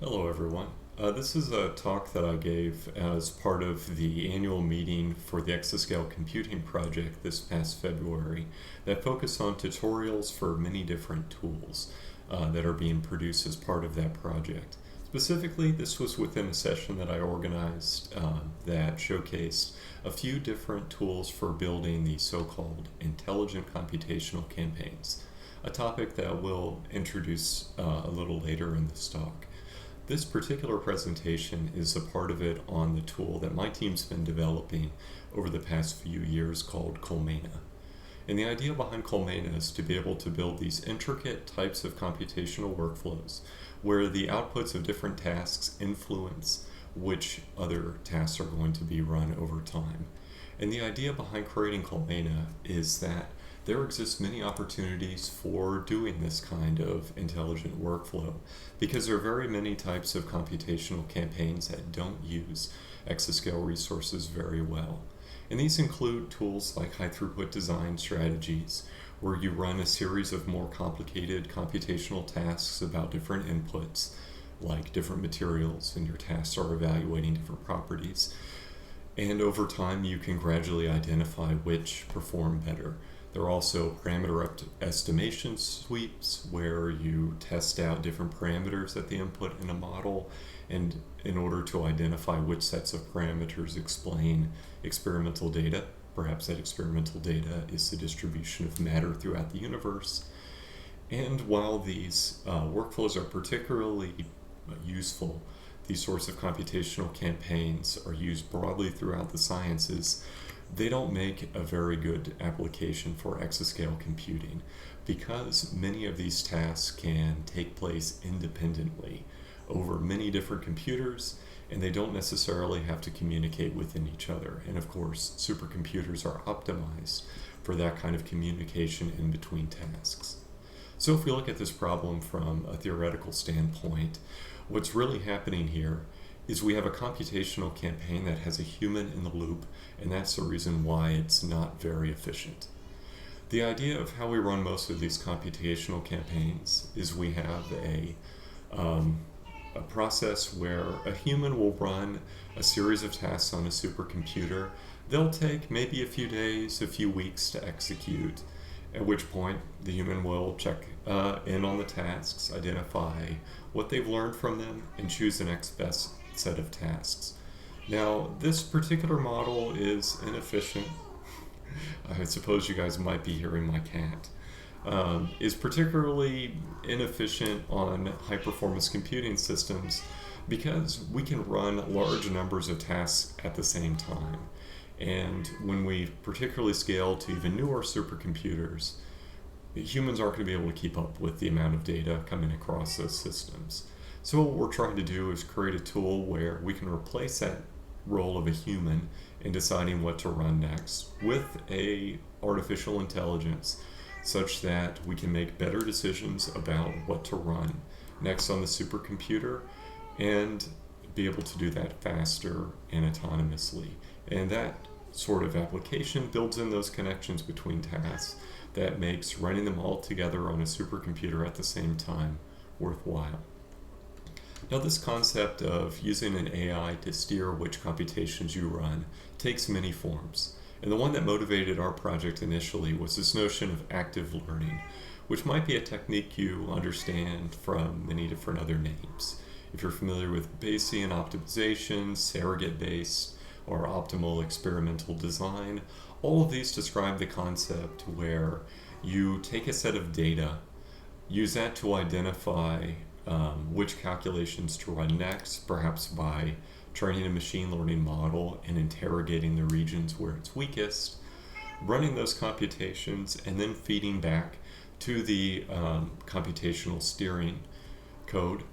Hello, everyone. This is a talk that I gave as part of the annual meeting for the Exascale Computing Project this past February that focused on tutorials for many different tools that are being produced as part of that project. Specifically, this was within a session that I organized that showcased a few different tools for building the so-called intelligent computational campaigns, a topic that we'll introduce a little later in this talk. This particular presentation is a part of it on the tool that my team's been developing over the past few years called Colmena. And the idea behind Colmena is to be able to build these intricate types of computational workflows where the outputs of different tasks influence which other tasks are going to be run over time. And the idea behind creating Colmena is that there exist many opportunities for doing this kind of intelligent workflow because there are very many types of computational campaigns that don't use exascale resources very well. And these include tools like high throughput design strategies, where you run a series of more complicated computational tasks about different inputs, like different materials, and your tasks are evaluating different properties. And over time, you can gradually identify which perform better. There are also parameter estimation sweeps where you test out different parameters at the input in a model, and in order to identify which sets of parameters explain experimental data. Perhaps that experimental data is the distribution of matter throughout the universe. And while these workflows are particularly useful, these sorts of computational campaigns are used broadly throughout the sciences. They don't make a very good application for exascale computing because many of these tasks can take place independently over many different computers, and they don't necessarily have to communicate within each other. And of course, supercomputers are optimized for that kind of communication in between tasks. So if we look at this problem from a theoretical standpoint, what's really happening here is we have a computational campaign that has a human in the loop, and that's the reason why it's not very efficient. The idea of how we run most of these computational campaigns is we have a process where a human will run a series of tasks on a supercomputer. They'll take maybe a few days, a few weeks to execute, at which point the human will check in on the tasks, identify what they've learned from them, and choose the next best set of tasks. Now, this particular model is inefficient. I suppose you guys might be hearing my cat. Is particularly inefficient on high-performance computing systems because we can run large numbers of tasks at the same time. And when we particularly scale to even newer supercomputers, humans aren't going to be able to keep up with the amount of data coming across those systems. So what we're trying to do is create a tool where we can replace that role of a human in deciding what to run next with a artificial intelligence such that we can make better decisions about what to run next on the supercomputer and be able to do that faster and autonomously. And that sort of application builds in those connections between tasks that makes running them all together on a supercomputer at the same time worthwhile. Now, this concept of using an AI to steer which computations you run takes many forms. And the one that motivated our project initially was this notion of active learning, which might be a technique you understand from many different other names. If you're familiar with Bayesian optimization, surrogate-based, or optimal experimental design, all of these describe the concept where you take a set of data, use that to identify which calculations to run next, perhaps by training a machine learning model and interrogating the regions where it's weakest, running those computations, and then feeding back to the computational steering code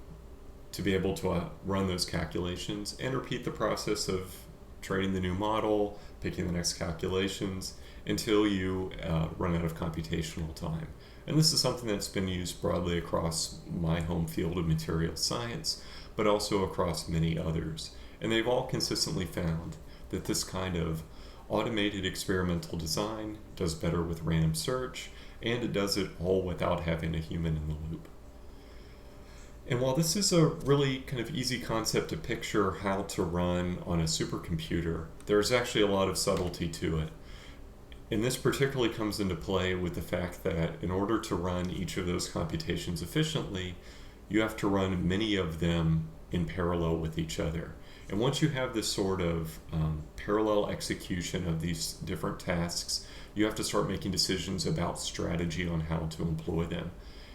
to be able to run those calculations and repeat the process of training the new model, picking the next calculations, until you run out of computational time. And this is something that's been used broadly across my home field of materials science, but also across many others. And they've all consistently found that this kind of automated experimental design does better with random search, and it does it all without having a human in the loop. And while this is a really kind of easy concept to picture how to run on a supercomputer, there's actually a lot of subtlety to it. And this particularly comes into play with the fact that in order to run each of those computations efficiently, you have to run many of them in parallel with each other. And once you have this sort of parallel execution of these different tasks, you have to start making decisions about strategy on how to employ them.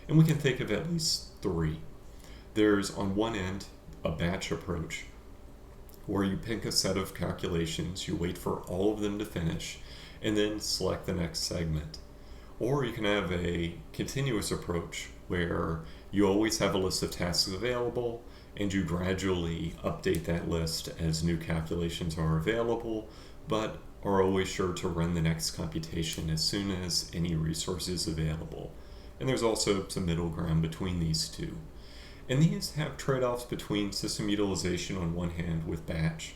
And we can think of at least three. There's on one end a batch approach, where you pick a set of calculations, you wait for all of them to finish, and then select the next segment. Or you can have a continuous approach, where you always have a list of tasks available, and you gradually update that list as new calculations are available, but are always sure to run the next computation as soon as any resource is available. And there's also some middle ground between these two. And these have trade-offs between system utilization on one hand with batch.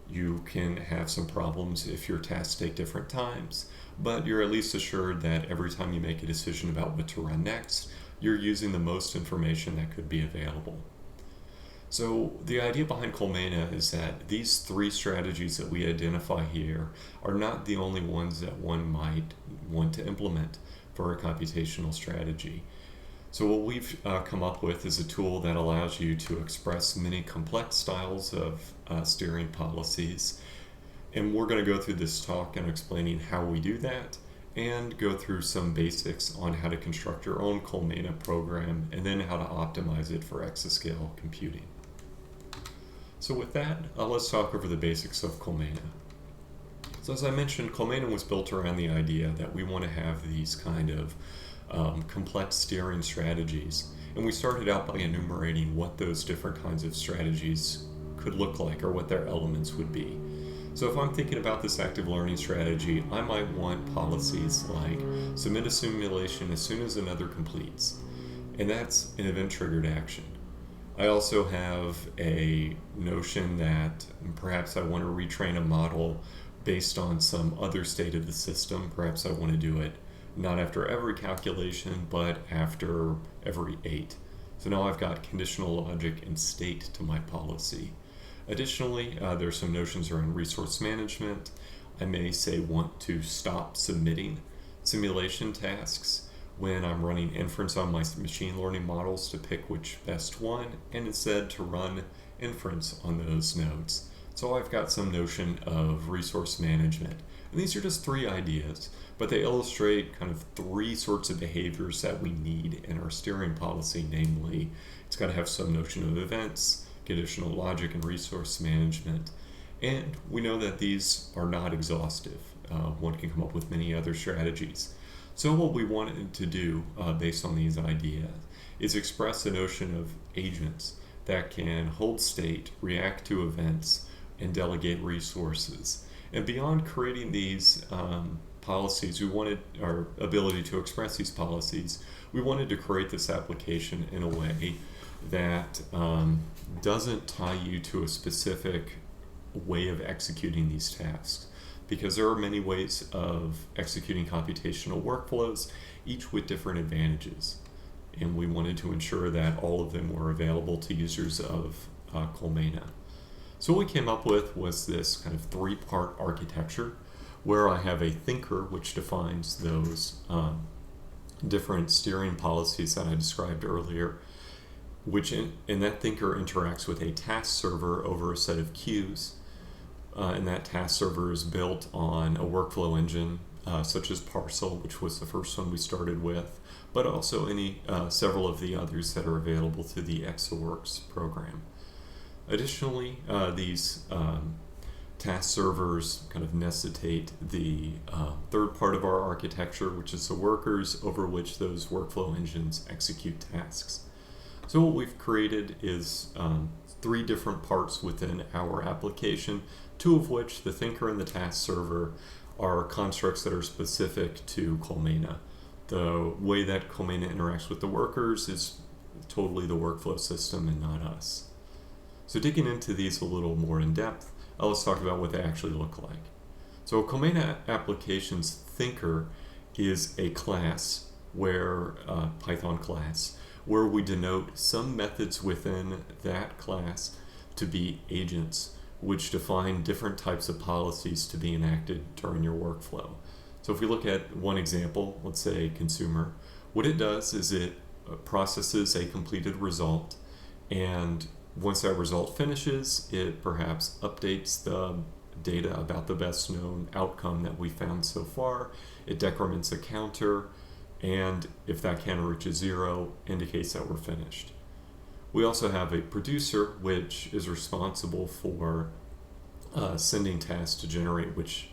You can have some problems if your tasks take different times, but you're at least assured that every time you make a decision about what to run next, you're using the most information that could be available. So the idea behind Colmena is that these three strategies that we identify here are not the only ones that one might want to implement for a computational strategy. So what we've come up with is a tool that allows you to express many complex styles of steering policies. And we're going to go through this talk and explaining how we do that, and go through some basics on how to construct your own Colmena program, and then how to optimize it for exascale computing. So with that, let's talk over the basics of Colmena. So as I mentioned, Colmena was built around the idea that we want to have these kind of complex steering strategies. And we started out by enumerating what those different kinds of strategies could look like, or what their elements would be. So if I'm thinking about this active learning strategy, I might want policies like submit a simulation as soon as another completes. And that's an event-triggered action. I also have a notion that perhaps I want to retrain a model based on some other state of the system. Perhaps I want to do it not after every calculation, but after every 8. So now I've got conditional logic and state to my policy. Additionally, there's some notions around resource management. I may say want to stop submitting simulation tasks when I'm running inference on my machine learning models to pick which best one, and instead to run inference on those nodes. So I've got some notion of resource management. And these are just 3 ideas, but they illustrate kind of 3 sorts of behaviors that we need in our steering policy. Namely, it's got to have some notion of events, conditional logic, and resource management. And we know that these are not exhaustive. One can come up with many other strategies. So what we wanted to do based on these ideas is express a notion of agents that can hold state, react to events, and delegate resources. And beyond creating these policies, we wanted our ability to express these policies. We wanted to create this application in a way that doesn't tie you to a specific way of executing these tasks, because there are many ways of executing computational workflows, each with different advantages. And we wanted to ensure that all of them were available to users of Colmena. So what we came up with was this kind of 3-part architecture, where I have a thinker which defines those different steering policies that I described earlier, which in that thinker interacts with a task server over a set of queues. And that task server is built on a workflow engine such as Parcel, which was the first one we started with, but also several of the others that are available through the ExaWorks program. Additionally, these task servers kind of necessitate the third part of our architecture, which is the workers over which those workflow engines execute tasks. So what we've created is 3 different parts within our application, 2 of which, the thinker and the task server, are constructs that are specific to Colmena. The way that Colmena interacts with the workers is totally the workflow system and not us. So digging into these a little more in depth, let's talk about what they actually look like. So a Colmena application's thinker is a class, Python class, where we denote some methods within that class to be agents, which define different types of policies to be enacted during your workflow. So if we look at one example, let's say consumer, what it does is it processes a completed result, and once that result finishes, it perhaps updates the data about the best known outcome that we found so far. It decrements a counter, and if that counter reaches 0, indicates that we're finished. We also have a producer, which is responsible for sending tasks to generate which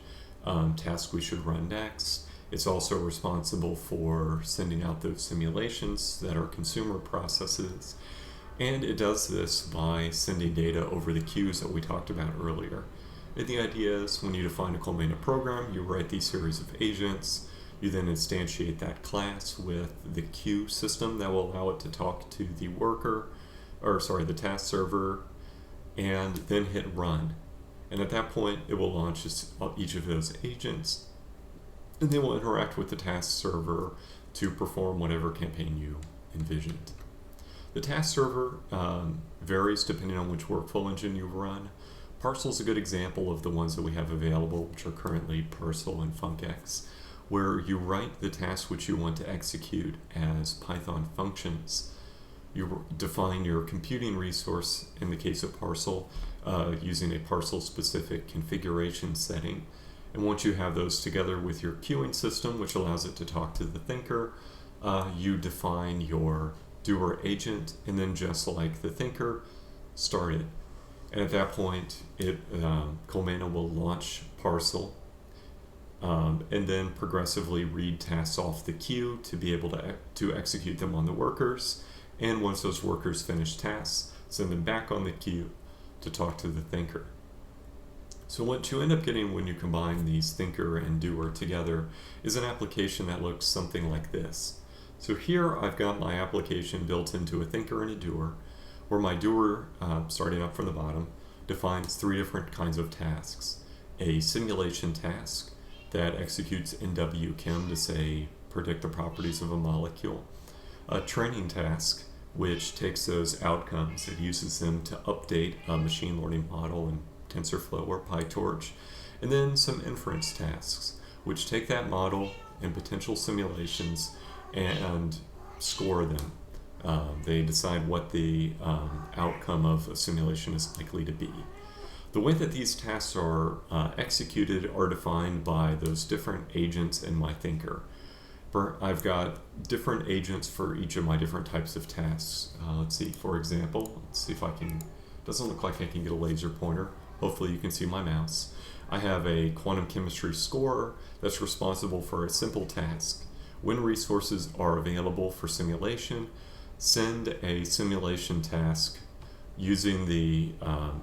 task we should run next. It's also responsible for sending out those simulations that are consumer processes. And it does this by sending data over the queues that we talked about earlier. And the idea is when you define a Colmena program, you write these series of agents. You then instantiate that class with the queue system that will allow it to talk to the the task server, and then hit run. And at that point, it will launch each of those agents, and they will interact with the task server to perform whatever campaign you envisioned. The task server varies depending on which workflow engine you run. Parcel is a good example of the ones that we have available, which are currently Parcel and FuncX, where you write the task which you want to execute as Python functions. You define your computing resource, in the case of Parcel, using a Parcel-specific configuration setting. And once you have those together with your queuing system, which allows it to talk to the thinker, you define your doer agent, and then just like the thinker, start it. And at that point, Colmena will launch Parcel, and then progressively read tasks off the queue to be able to execute them on the workers. And once those workers finish tasks, send them back on the queue to talk to the thinker. So what you end up getting when you combine these thinker and doer together is an application that looks something like this. So here I've got my application built into a thinker and a doer, where my doer, starting up from the bottom, defines 3 different kinds of tasks. A simulation task that executes NW-Chem to, say, predict the properties of a molecule. A training task, which takes those outcomes and uses them to update a machine learning model in TensorFlow or PyTorch. And then some inference tasks, which take that model and potential simulations and score them. They decide what the outcome of a simulation is likely to be. The way that these tasks are executed are defined by those different agents in my thinker. I've got different agents for each of my different types of tasks. Let's see, for example, let's see if I can, doesn't look like I can get a laser pointer. Hopefully you can see my mouse. I have a quantum chemistry scorer that's responsible for a simple task. When resources are available for simulation, send a simulation task using the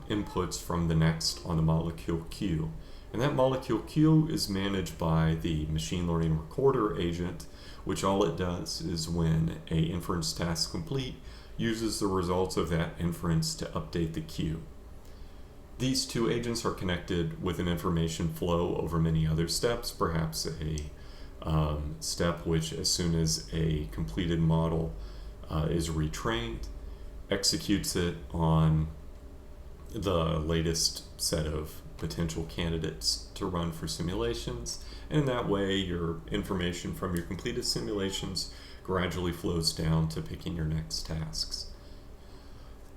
inputs from the next on the molecule queue. And that molecule queue is managed by the machine learning recorder agent, which all it does is when a inference task complete, uses the results of that inference to update the queue. These 2 agents are connected with an information flow over many other steps, perhaps a step which, as soon as a completed model is retrained, executes it on the latest set of potential candidates to run for simulations, and in that way your information from your completed simulations gradually flows down to picking your next tasks.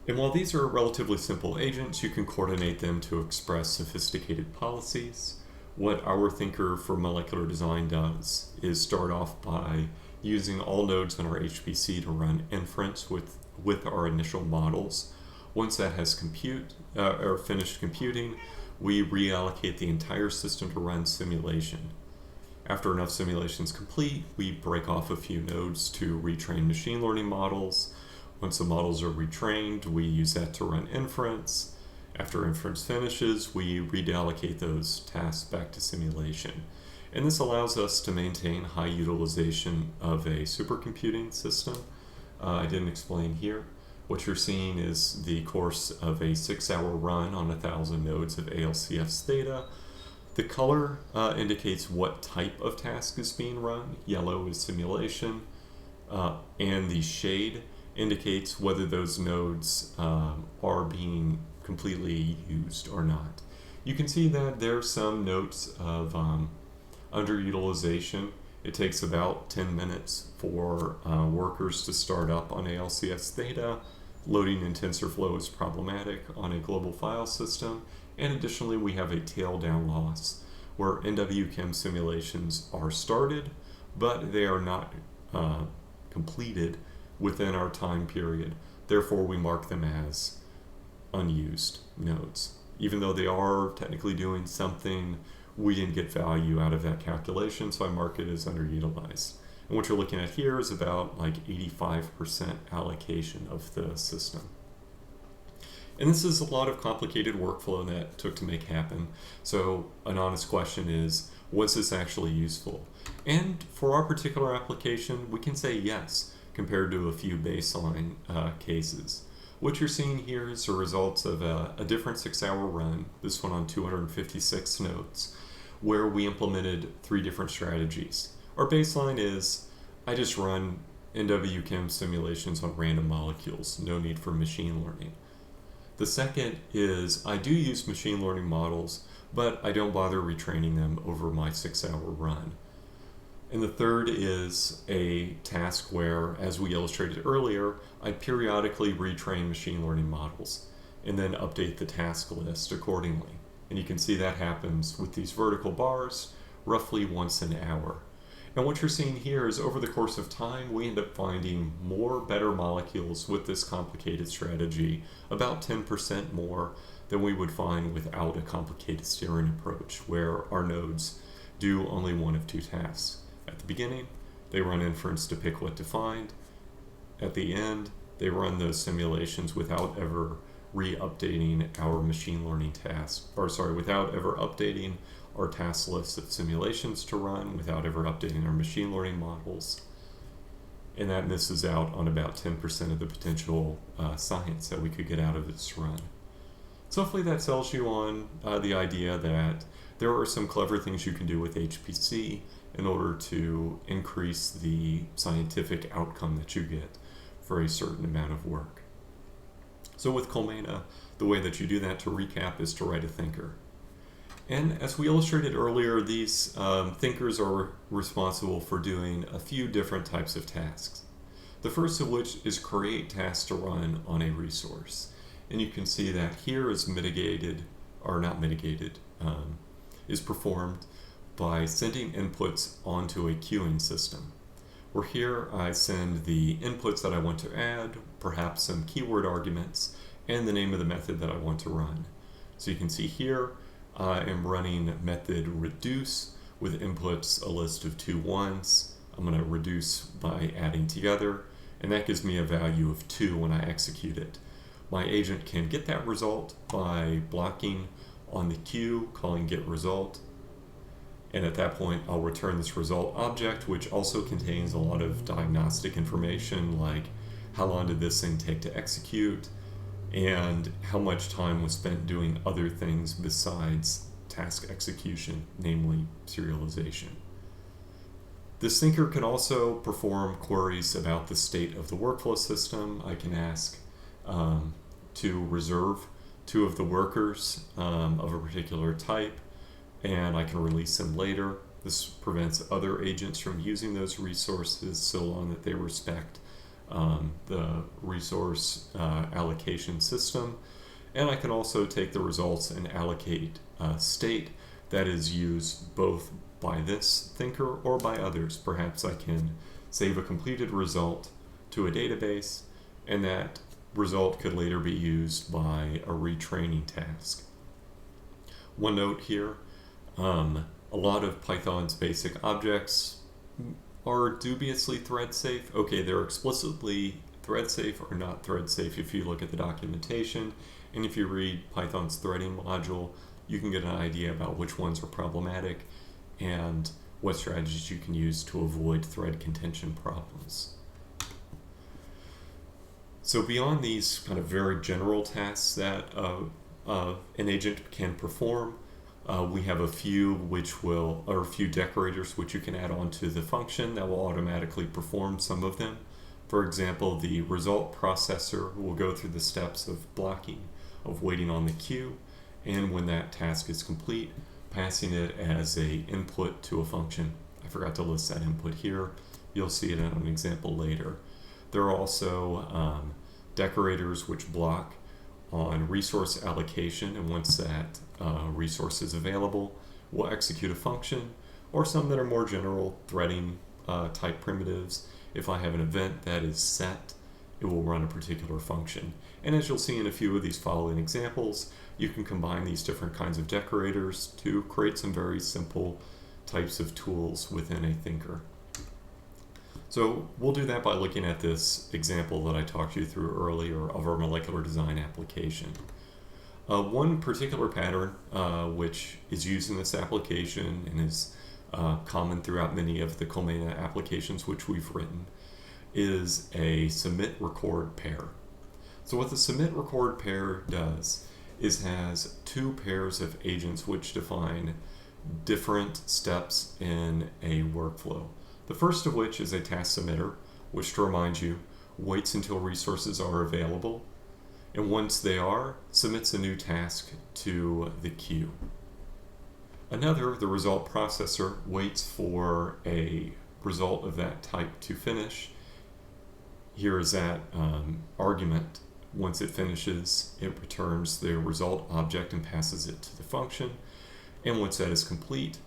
And while these are relatively simple agents, you can coordinate them to express sophisticated policies. What our thinker for molecular design does is start off by using all nodes in our HPC to run inference with our initial models. Once that has finished computing, we reallocate the entire system to run simulation. After enough simulations complete, we break off a few nodes to retrain machine learning models. Once the models are retrained, we use that to run inference. After inference finishes, we reallocate those tasks back to simulation. And this allows us to maintain high utilization of a supercomputing system. I didn't explain here. What you're seeing is the course of a 6-hour run on 1,000 nodes of ALCS data. The color indicates what type of task is being run. Yellow is simulation, and the shade indicates whether those nodes are being completely used or not. You can see that there are some notes of underutilization. It takes about 10 minutes for workers to start up on ALCS Theta. Loading in TensorFlow is problematic on a global file system. And additionally, we have a tail down loss where NWChem simulations are started, but they are not completed within our time period. Therefore, we mark them as unused nodes. Even though they are technically doing something, we didn't get value out of that calculation, so I mark it as underutilized. And what you're looking at here is about like 85% allocation of the system. And this is a lot of complicated workflow that took to make happen. So an honest question is, was this actually useful? And for our particular application, we can say yes, compared to a few baseline cases. What you're seeing here is the results of a different 6-hour run, this one on 256 nodes, where we implemented 3 different strategies. Our baseline is, I just run NWChem simulations on random molecules, no need for machine learning. The second is, I do use machine learning models, but I don't bother retraining them over my 6-hour run. And the third is a task where, as we illustrated earlier, I periodically retrain machine learning models and then update the task list accordingly. And you can see that happens with these vertical bars roughly once an hour. And what you're seeing here is over the course of time, we end up finding more better molecules with this complicated strategy, about 10% more than we would find without a complicated steering approach, where our nodes do only one of 2 tasks. At the beginning, they run inference to pick what to find. At the end, they run those simulations without ever re-updating our machine learning task, without ever updating our task list of simulations to run, without ever updating our machine learning models. And that misses out on about 10% of the potential science that we could get out of this run. So hopefully that sells you on the idea that there are some clever things you can do with HPC in order to increase the scientific outcome that you get for a certain amount of work. So with Colmena, the way that you do that, to recap, is to write a thinker. And as we illustrated earlier, these thinkers are responsible for doing a few different types of tasks. The first of which is create tasks to run on a resource. And you can see that here is is performed by sending inputs onto a queuing system. Where here I send the inputs that I want to add, perhaps some keyword arguments, and the name of the method that I want to run. So you can see here I am running method reduce with inputs a list of 2 ones. I'm going to reduce by adding together, and that gives me a value of 2 when I execute it. My agent can get that result by blocking on the queue, calling getResult, and at that point I'll return this result object, which also contains a lot of diagnostic information like how long did this thing take to execute and how much time was spent doing other things besides task execution, namely serialization. This thinker can also perform queries about the state of the workflow system. I can ask to reserve 2 of the workers of a particular type, and I can release them later. This prevents other agents from using those resources so long that they respect the resource allocation system. And I can also take the results and allocate state that is used both by this thinker or by others. Perhaps I can save a completed result to a database, and that result could later be used by a retraining task. One note here, a lot of Python's basic objects are dubiously thread safe. Okay, they're explicitly thread safe or not thread safe if you look at the documentation, and if you read Python's threading module, you can get an idea about which ones are problematic and what strategies you can use to avoid thread contention problems. So beyond these kind of very general tasks that an agent can perform, we have a few decorators which you can add on to the function that will automatically perform some of them. For example, the result processor will go through the steps of blocking, of waiting on the queue, and when that task is complete, passing it as a input to a function. I forgot to list that input here. You'll see it in an example later. There are also decorators which block on resource allocation, and once that resource is available, we'll execute a function, or some that are more general threading type primitives. If I have an event that is set, it will run a particular function. And as you'll see in a few of these following examples, you can combine these different kinds of decorators to create some very simple types of tools within a thinker. So we'll do that by looking at this example that I talked you through earlier of our molecular design application. One particular pattern which is used in this application and is common throughout many of the Colmena applications which we've written is a submit-record pair. So what the submit-record pair does is has two pairs of agents which define different steps in a workflow. The first of which is a task submitter, which, to remind you, waits until resources are available, and once they are, submits a new task to the queue. Another, the result processor, waits for a result of that type to finish. Here is that argument. Once it finishes, it returns the result object and passes it to the function, and once that is complete,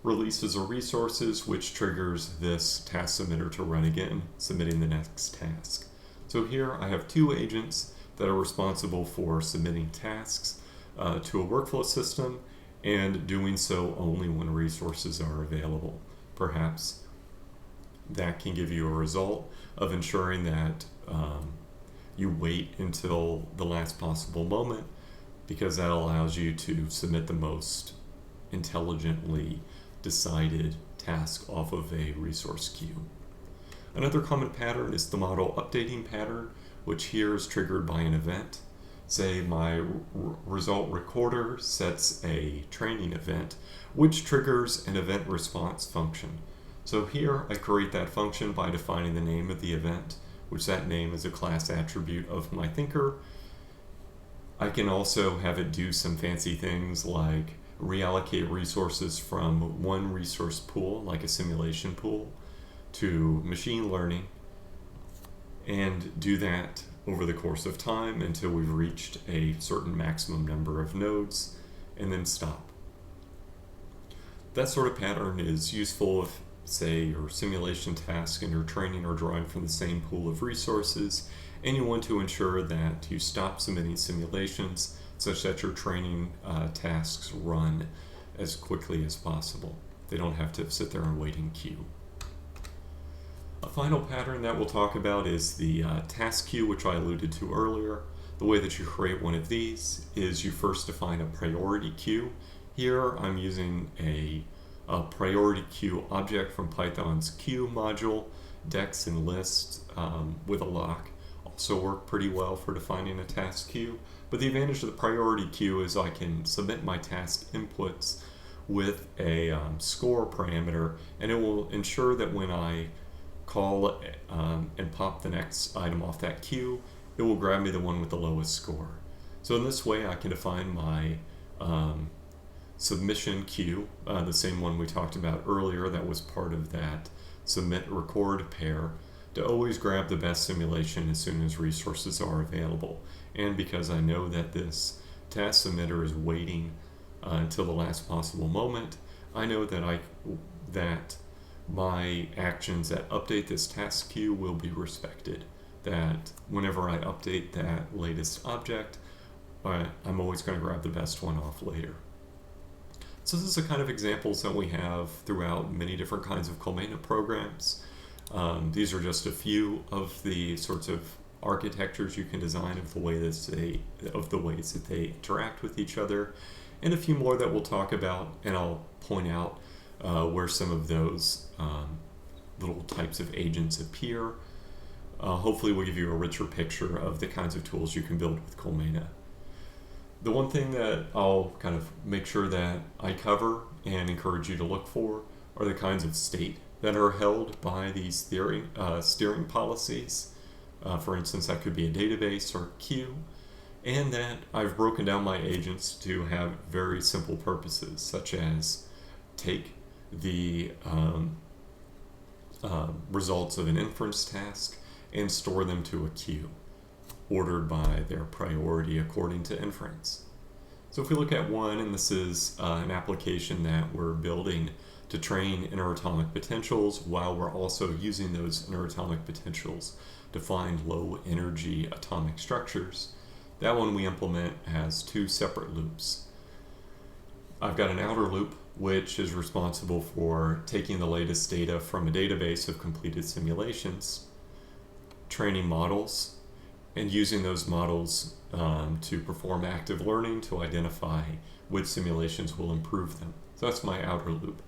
releases the resources, which triggers this task submitter to run again, submitting the next task. So here I have two agents that are responsible for submitting tasks to a workflow system and doing so only when resources are available. Perhaps that can give you a result of ensuring that you wait until the last possible moment, because that allows you to submit the most intelligently decided task off of a resource queue. Another common pattern is the model updating pattern, which here is triggered by an event. Say my result recorder sets a training event, which triggers an event response function. So here I create that function by defining the name of the event, which that name is a class attribute of my thinker. I can also have it do some fancy things like reallocate resources from one resource pool, like a simulation pool, to machine learning, and do that over the course of time until we've reached a certain maximum number of nodes, and then stop. That sort of pattern is useful if, say, your simulation task and your training are drawing from the same pool of resources, and you want to ensure that you stop submitting simulations such that your training tasks run as quickly as possible. They don't have to sit there and wait in queue. A final pattern that we'll talk about is the task queue, which I alluded to earlier. The way that you create one of these is you first define a priority queue. Here I'm using a priority queue object from Python's queue module. Dex and list with a lock also work pretty well for defining a task queue. But the advantage of the priority queue is I can submit my task inputs with a score parameter, and it will ensure that when I call and pop the next item off that queue, it will grab me the one with the lowest score. So in this way I can define my submission queue, the same one we talked about earlier that was part of that submit record pair, to always grab the best simulation as soon as resources are available. And because I know that this task submitter is waiting until the last possible moment, I know that my actions that update this task queue will be respected. That whenever I update that latest object, I'm always going to grab the best one off later. So this is the kind of examples that we have throughout many different kinds of Colmena programs. These are just a few of the sorts of architectures you can design of the ways that they interact with each other, and a few more that we'll talk about, and I'll point out where some of those little types of agents appear. Hopefully we'll give you a richer picture of the kinds of tools you can build with Colmena. The one thing that I'll kind of make sure that I cover and encourage you to look for are the kinds of state that are held by these steering policies. For instance, that could be a database or queue, and that I've broken down my agents to have very simple purposes, such as take the results of an inference task and store them to a queue, ordered by their priority according to inference. So if we look at one, and this is an application that we're building to train interatomic potentials while we're also using those interatomic potentials to find low energy atomic structures. That one we implement has two separate loops. I've got an outer loop which is responsible for taking the latest data from a database of completed simulations, training models, and using those models to perform active learning to identify which simulations will improve them. So that's my outer loop,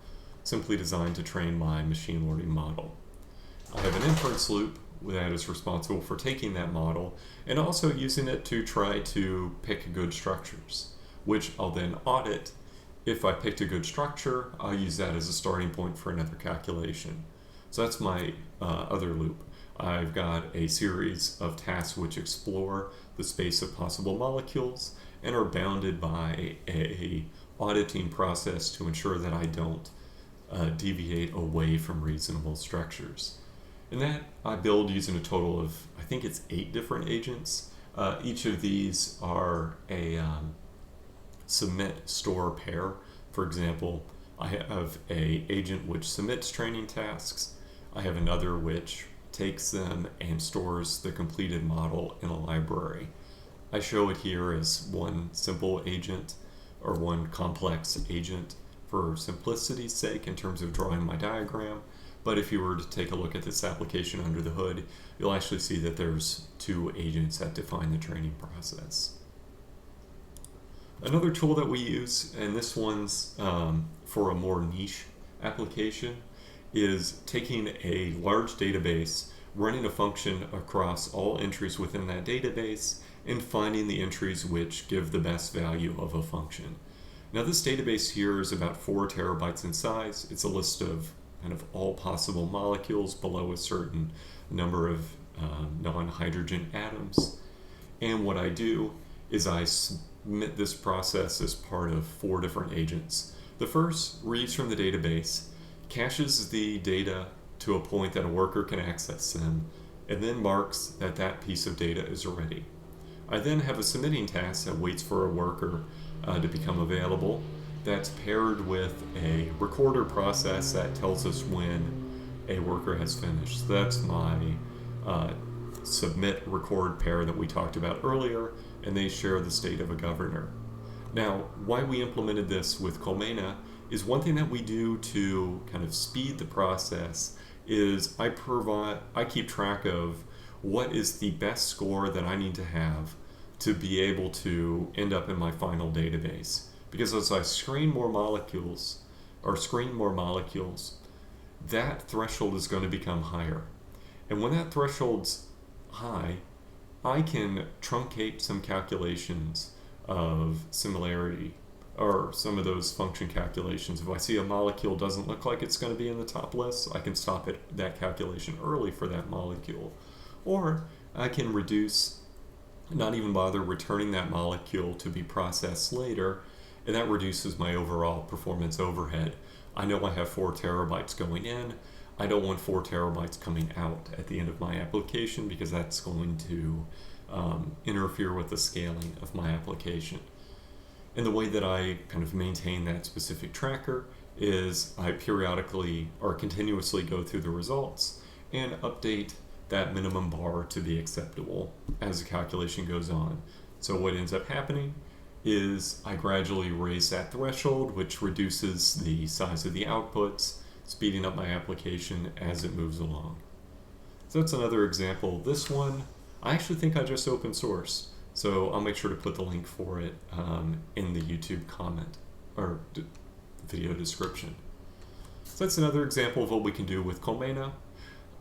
simply designed to train my machine learning model. I have an inference loop that is responsible for taking that model and also using it to try to pick good structures, which I'll then audit. If I picked a good structure, I'll use that as a starting point for another calculation. So that's my other loop. I've got a series of tasks which explore the space of possible molecules and are bounded by a auditing process to ensure that I don't deviate away from reasonable structures. And that I build using a total of, I think it's 8 different agents. Each of these are a submit store pair. For example, I have an agent which submits training tasks. I have another which takes them and stores the completed model in a library. I show it here as one simple agent or one complex agent for simplicity's sake in terms of drawing my diagram. But if you were to take a look at this application under the hood, you'll actually see that there's 2 agents that define the training process. Another tool that we use, and this one's for a more niche application, is taking a large database, running a function across all entries within that database, and finding the entries which give the best value of a function. Now this database here is about 4 terabytes in size. It's a list of kind of all possible molecules below a certain number of non-hydrogen atoms. And what I do is I submit this process as part of 4 different agents. The first reads from the database, caches the data to a point that a worker can access them, and then marks that that piece of data is ready. I then have a submitting task that waits for a worker to become available. That's paired with a recorder process that tells us when a worker has finished. So that's my submit record pair that we talked about earlier, and they share the state of a governor. Now, why we implemented this with Colmena is one thing that we do to kind of speed the process is I keep track of what is the best score that I need to have to be able to end up in my final database. Because as I screen more molecules, that threshold is going to become higher. And when that threshold's high, I can truncate some calculations of similarity or some of those function calculations. If I see a molecule doesn't look like it's going to be in the top list, I can stop that calculation early for that molecule. Or I can reduce, not even bother returning that molecule to be processed later, and that reduces my overall performance overhead. I know I have 4 terabytes going in. I don't want 4 terabytes coming out at the end of my application because that's going to interfere with the scaling of my application. And the way that I kind of maintain that specific tracker is I periodically or continuously go through the results and update that minimum bar to be acceptable as the calculation goes on. So what ends up happening is I gradually raise that threshold, which reduces the size of the outputs, speeding up my application as it moves along. So that's another example. This one, I actually think I just open sourced, so I'll make sure to put the link for it in the YouTube comment or video description. So that's another example of what we can do with Colmena.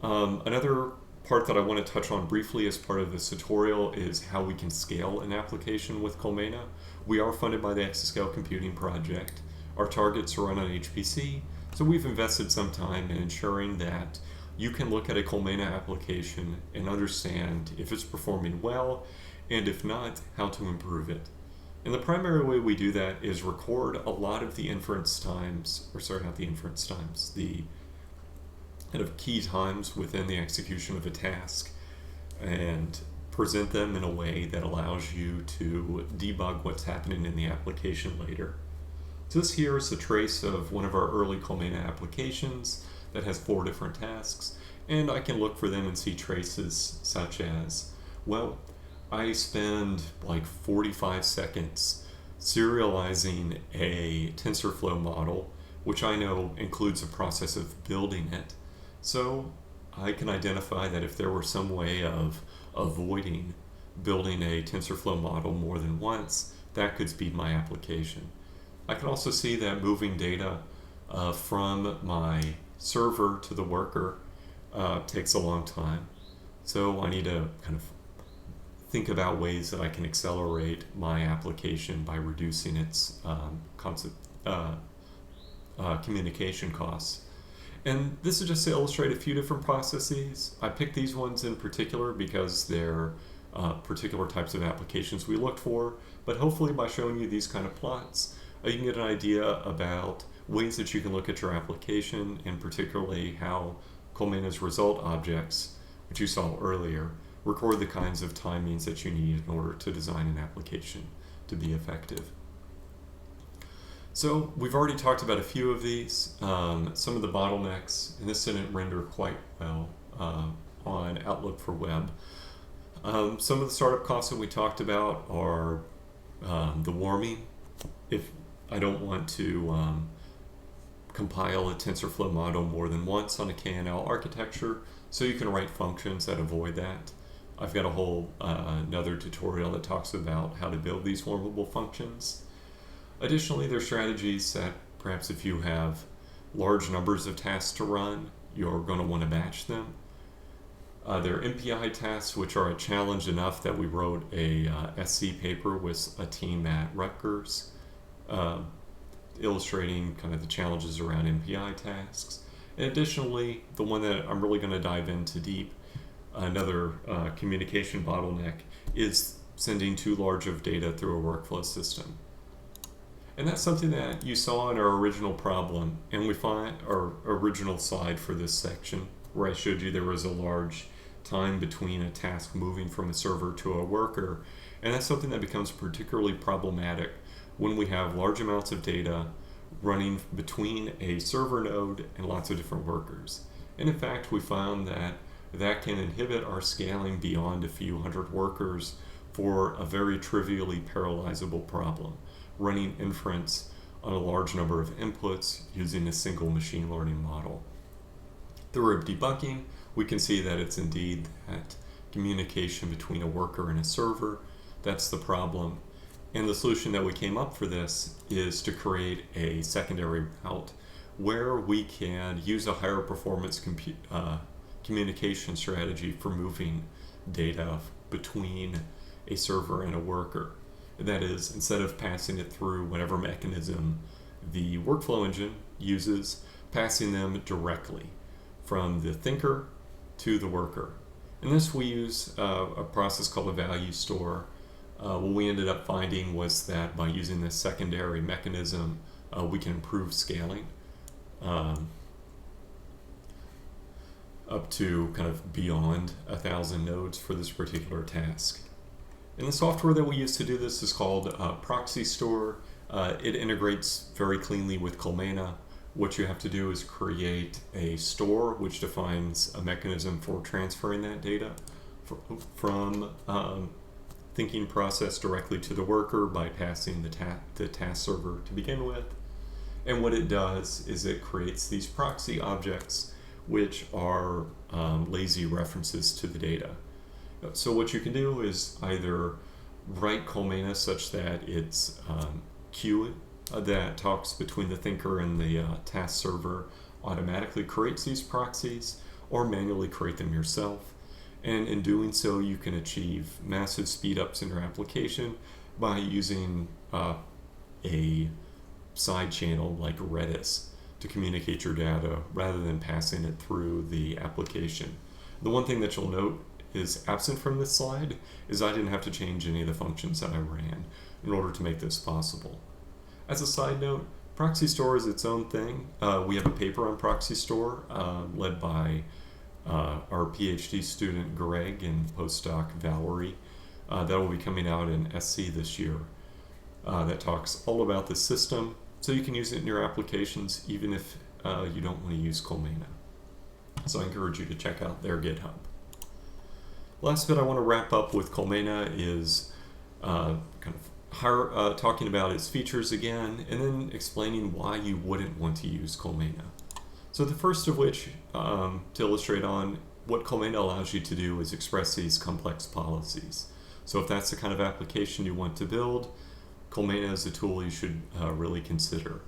Another part that I want to touch on briefly as part of this tutorial is how we can scale an application with Colmena. We are funded by the Exascale Computing Project. Our targets are run on HPC, So we've invested some time in ensuring that you can look at a Colmena application and understand if it's performing well, and if not, how to improve it. And the primary way we do that is record a lot of the inference times, or sorry, not the inference times, the kind of key times within the execution of a task, and present them in a way that allows you to debug what's happening in the application later. So this here is a trace of one of our early Colmena applications that has 4 different tasks, and I can look for them and see traces such as, well, I spend like 45 seconds serializing a TensorFlow model, which I know includes a process of building it. So I can identify that if there were some way of avoiding building a TensorFlow model more than once, that could speed my application. I can also see that moving data from my server to the worker takes a long time. So I need to kind of think about ways that I can accelerate my application by reducing its communication costs. And this is just to illustrate a few different processes. I picked these ones in particular because they're particular types of applications we looked for, but hopefully by showing you these kind of plots, you can get an idea about ways that you can look at your application, and particularly how Colmena's result objects, which you saw earlier, record the kinds of timings that you need in order to design an application to be effective. So we've already talked about a few of these. Some of the bottlenecks, and this didn't render quite well on Outlook for Web. Some of the startup costs that we talked about are the warming. If I don't want to compile a TensorFlow model more than once on a KNL architecture, so you can write functions that avoid that. I've got a whole another tutorial that talks about how to build these warmable functions. Additionally, there are strategies that perhaps if you have large numbers of tasks to run, you're going to want to batch them. There are MPI tasks, which are a challenge enough that we wrote a SC paper with a team at Rutgers, illustrating kind of the challenges around MPI tasks. And additionally, the one that I'm really going to dive into deep, another communication bottleneck, is sending too large of data through a workflow system. And that's something that you saw in our original problem, and we find our original slide for this section, where I showed you there was a large time between a task moving from a server to a worker, and that's something that becomes particularly problematic when we have large amounts of data running between a server node and lots of different workers. And in fact, we found that that can inhibit our scaling beyond a few hundred workers for a very trivially parallelizable problem, running inference on a large number of inputs using a single machine learning model. Through debugging, we can see that it's indeed that communication between a worker and a server that's the problem. And the solution that we came up for this is to create a secondary route where we can use a higher performance communication strategy for moving data between a server and a worker. That is, instead of passing it through whatever mechanism the workflow engine uses, passing them directly from the thinker to the worker. In this, we use a process called a value store. What we ended up finding was that by using this secondary mechanism, we can improve scaling up to kind of beyond 1,000 nodes for this particular task. And the software that we use to do this is called ProxyStore. It integrates very cleanly with Colmena. What you have to do is create a store which defines a mechanism for transferring that data from thinking process directly to the worker by passing the task server to begin with. And what it does is it creates these proxy objects which are lazy references to the data. So what you can do is either write Colmena such that it's queue that talks between the thinker and the task server automatically creates these proxies, or manually create them yourself. And in doing so, you can achieve massive speed ups in your application by using a side channel like Redis to communicate your data rather than passing it through the application. The one thing that you'll note is absent from this slide is I didn't have to change any of the functions that I ran in order to make this possible. As a side note, ProxyStore is its own thing. We have a paper on ProxyStore led by our PhD student Greg and postdoc Valerie that will be coming out in SC this year that talks all about the system, so you can use it in your applications even if you don't want to use Colmena. So I encourage you to check out their GitHub. Last bit I want to wrap up with Colmena is talking about its features again, and then explaining why you wouldn't want to use Colmena. So the first of which, to illustrate on, what Colmena allows you to do is express these complex policies. So if that's the kind of application you want to build, Colmena is a tool you should really consider.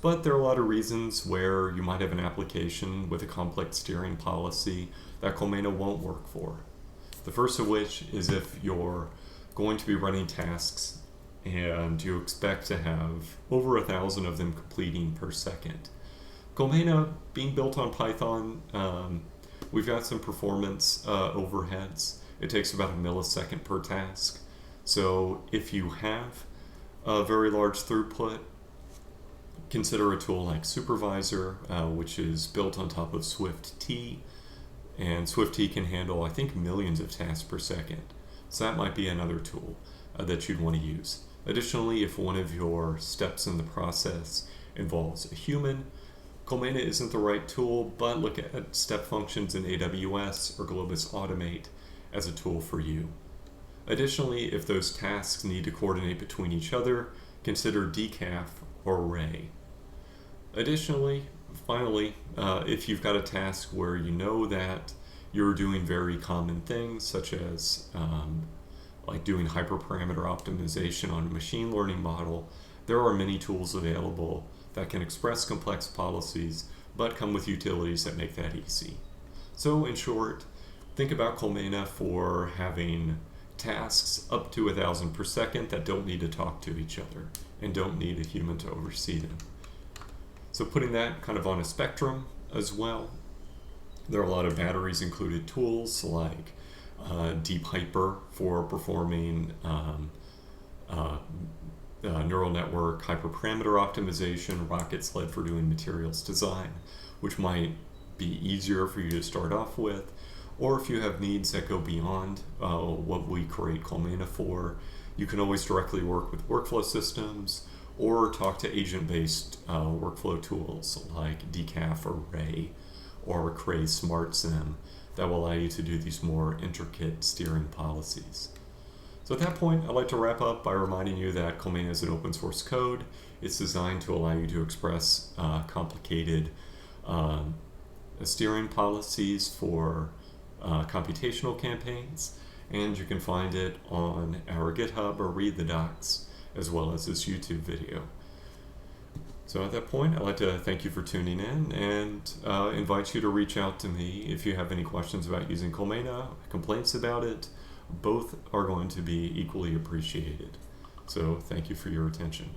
But there are a lot of reasons where you might have an application with a complex steering policy that Colmena won't work for. The first of which is if you're going to be running tasks and you expect to have over 1,000 of them completing per second. Colmena, being built on Python, we've got some performance overheads. It takes about a millisecond per task. So if you have a very large throughput, consider a tool like Supervisor, which is built on top of SwiftT. And SwiftT can handle, I think, millions of tasks per second. So that might be another tool that you'd want to use. Additionally, if one of your steps in the process involves a human, Colmena isn't the right tool, but look at step functions in AWS or Globus Automate as a tool for you. Additionally, if those tasks need to coordinate between each other, consider decaf or array. Additionally, finally, if you've got a task where you know that you're doing very common things, such as like doing hyperparameter optimization on a machine learning model, there are many tools available that can express complex policies, but come with utilities that make that easy. So in short, think about Colmena for having tasks up to 1,000 per second that don't need to talk to each other and don't need a human to oversee them. So putting that kind of on a spectrum as well, there are a lot of batteries included tools like Deep Hyper for performing neural network hyperparameter optimization, Rocket Sled for doing materials design, which might be easier for you to start off with, or if you have needs that go beyond what we create Colmena for, you can always directly work with workflow systems or talk to agent-based workflow tools like decaf or array or Cray SmartSim that will allow you to do these more intricate steering policies. So at that point, I'd like to wrap up by reminding you that Colmena is an open source code. It's designed to allow you to express complicated steering policies for computational campaigns, and you can find it on our GitHub or read the docs, as well as this YouTube video. So at that point, I'd like to thank you for tuning in and invite you to reach out to me if you have any questions about using Colmena, complaints about it. Both are going to be equally appreciated. So thank you for your attention.